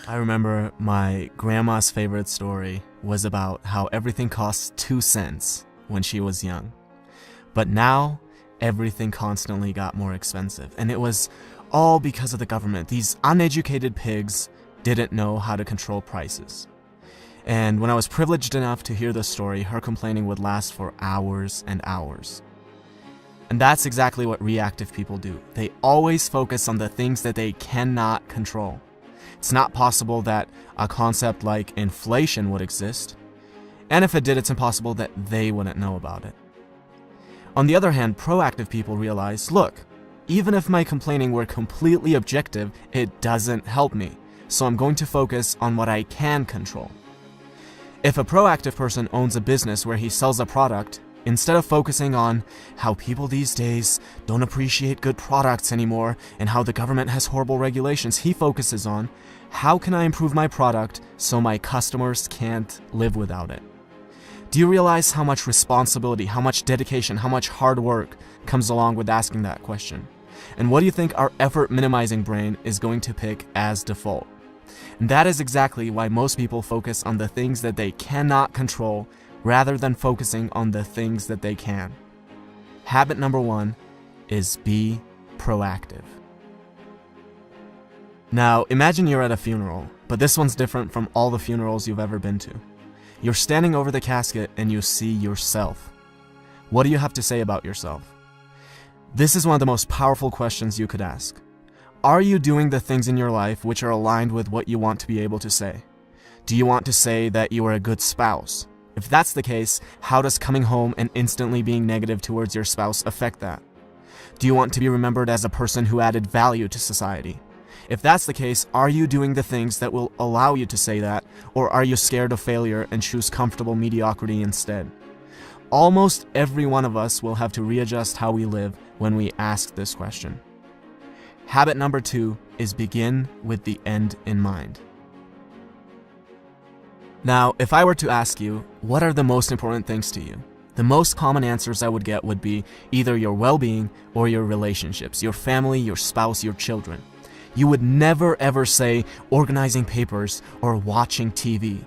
I remember my grandma's favorite story was about how everything cost 2 cents when she was young. But now, everything constantly got more expensive. And it was all because of the government. These uneducated pigs didn't know how to control prices. And when I was privileged enough to hear this story, her complaining would last for hours and hours. And that's exactly what reactive people do. They always focus on the things that they cannot control. It's not possible that a concept like inflation would exist. And if it did, it's impossible that they wouldn't know about it. On the other hand, proactive people realize, look, even if my complaining were completely objective, it doesn't help me. So I'm going to focus on what I can control. If a proactive person owns a business where he sells a product, instead of focusing on how people these days don't appreciate good products anymore and how the government has horrible regulations, he focuses on how can I improve my product so my customers can't live without it. Do you realize how much responsibility, how much dedication, how much hard work comes along with asking that question? And what do you think our effort minimizing brain is going to pick as default? And that is exactly why most people focus on the things that they cannot control rather than focusing on the things that they can. Habit number 1 is be proactive. Now, imagine you're at a funeral, but this one's different from all the funerals you've ever been to. You're standing over the casket and you see yourself. What do you have to say about yourself? This is one of the most powerful questions you could ask. Are you doing the things in your life which are aligned with what you want to be able to say? Do you want to say that you are a good spouse? If that's the case, how does coming home and instantly being negative towards your spouse affect that? Do you want to be remembered as a person who added value to society? If that's the case, are you doing the things that will allow you to say that, or are you scared of failure and choose comfortable mediocrity instead? Almost every one of us will have to readjust how we live when we ask this question. Habit number 2 is begin with the end in mind. Now, if I were to ask you, what are the most important things to you? The most common answers I would get would be either your well-being or your relationships, your family, your spouse, your children. You would never ever say organizing papers or watching TV.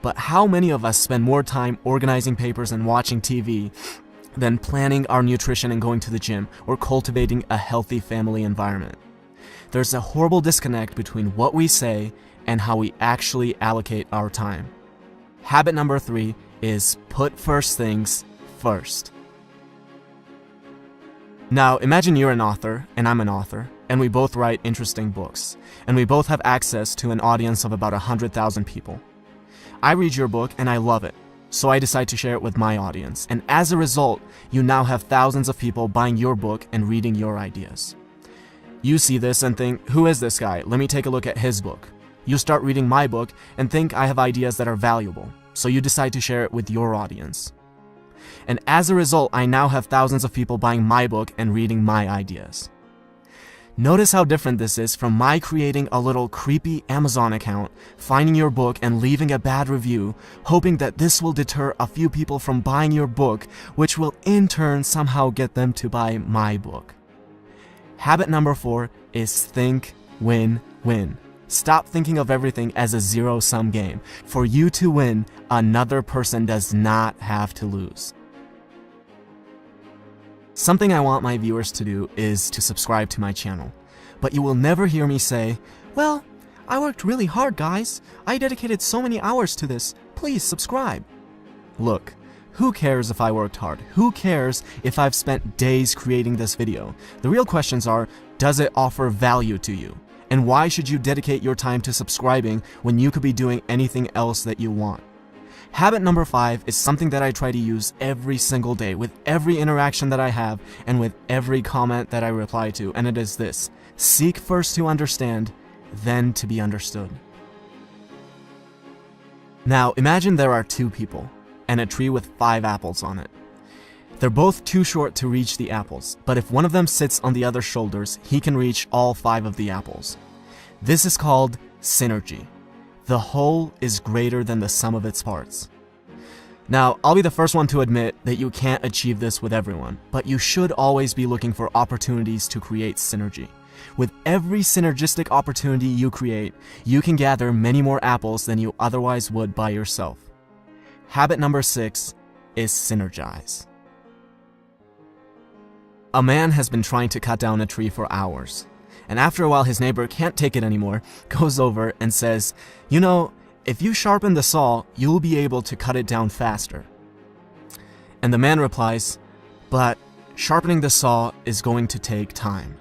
But how many of us spend more time organizing papers and watching TV than planning our nutrition and going to the gym or cultivating a healthy family environment? There's a horrible disconnect between what we say and how we actually allocate our time. Habit number 3 is put first things first. Now, imagine you're an author and I'm an author, and we both write interesting books, and we both have access to an audience of about 100,000 people. I read your book and I love it, so I decide to share it with my audience, and as a result, you now have thousands of people buying your book and reading your ideas. You see this and think, who is this guy? Let me take a look at his book. You start reading my book and think I have ideas that are valuable, so you decide to share it with your audience. And as a result, I now have thousands of people buying my book and reading my ideas. Notice how different this is from my creating a little creepy Amazon account, finding your book and leaving a bad review, hoping that this will deter a few people from buying your book, which will in turn somehow get them to buy my book. Habit number 4 is think win-win. Stop thinking of everything as a zero-sum game. For you to win, another person does not have to lose. Something I want my viewers to do is to subscribe to my channel. But you will never hear me say, well, I worked really hard, guys. I dedicated so many hours to this. Please subscribe. Look, who cares if I worked hard? Who cares if I've spent days creating this video? The real questions are, does it offer value to you? And why should you dedicate your time to subscribing when you could be doing anything else that you want? Habit number 5 is something that I try to use every single day with every interaction that I have and with every comment that I reply to, and it is this: seek first to understand, then to be understood. Now, imagine there are 2 people and a tree with 5 apples on it. They're both too short to reach the apples, but if one of them sits on the other's shoulders, he can reach all 5 of the apples. This is called synergy. The whole is greater than the sum of its parts. Now, I'll be the first one to admit that you can't achieve this with everyone, but you should always be looking for opportunities to create synergy. With every synergistic opportunity you create, you can gather many more apples than you otherwise would by yourself. Habit number 6 is synergize. A man has been trying to cut down a tree for hours, and after a while his neighbor can't take it anymore, goes over and says, "You know, if you sharpen the saw, you'll be able to cut it down faster." And the man replies, "But sharpening the saw is going to take time."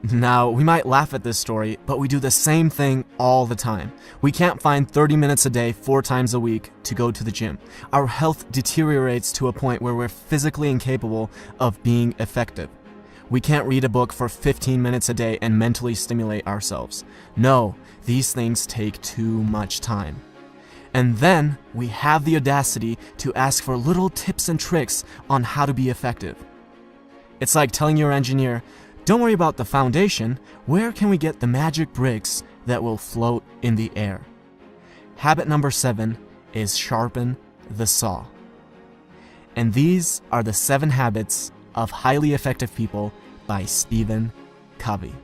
Now, we might laugh at this story, but we do the same thing all the time. We can't find 30 minutes a day, 4 times a week, to go to the gym. Our health deteriorates to a point where we're physically incapable of being effective. We can't read a book for 15 minutes a day and mentally stimulate ourselves. No, these things take too much time. And then we have the audacity to ask for little tips and tricks on how to be effective. It's like telling your engineer, "Don't worry about the foundation, where can we get the magic bricks that will float in the air?" Habit number 7 is sharpen the saw. And these are the 7 habits of highly effective people by Stephen Covey.